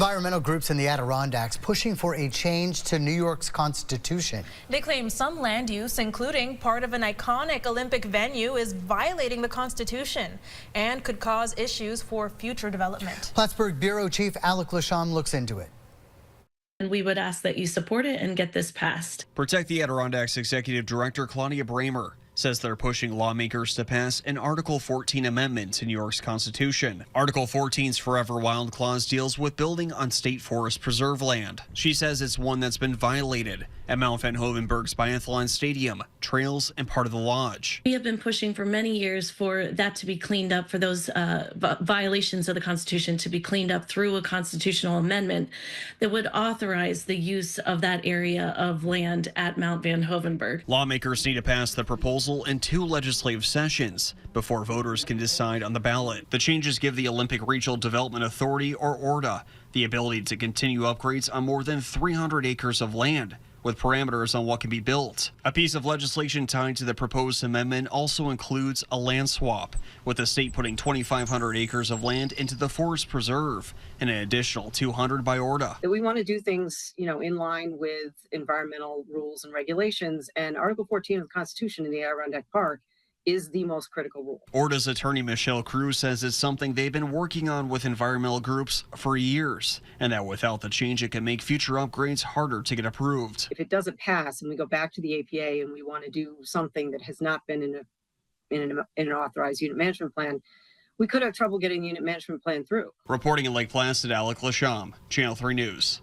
Environmental groups in the Adirondacks pushing for a change to New York's constitution. They claim some land use, including part of an iconic Olympic venue, is violating the Constitution and could cause issues for future development. Plattsburgh Bureau Chief Alec Lasham looks into it. And we would ask that you support it and get this passed. Protect the Adirondacks Executive Director Claudia Bramer says they're pushing lawmakers to pass an Article 14 amendment to New York's Constitution. Article 14's Forever Wild Clause deals with building on state forest preserve land. She says it's one that's been violated at Mount Van Hoevenberg's Biathlon Stadium, trails, and part of the lodge. We have been pushing for many years for that to be cleaned up, for those violations of the Constitution to be cleaned up through a constitutional amendment that would authorize the use of that area of land at Mount Van Hoevenberg. Lawmakers need to pass the proposal in 2 legislative sessions before voters can decide on the ballot. The changes give the Olympic Regional Development Authority, or ORDA, the ability to continue upgrades on more than 300 acres of land, with parameters on what can be built. A piece of legislation tied to the proposed amendment also includes a land swap, with the state putting 2,500 acres of land into the forest preserve and an additional 200 by ORDA. We want to do things, in line with environmental rules and regulations, and Article 14 of the Constitution in the Adirondack Park is the most critical rule. ORDA's attorney Michelle Cruz says it's something they've been working on with environmental groups for years, and that without the change, it can make future upgrades harder to get approved. If it doesn't pass and we go back to the APA and we want to do something that has not been in an authorized unit management plan, we could have trouble getting the unit management plan through. Reporting in Lake Placid, Alec Lasham, Channel 3 News.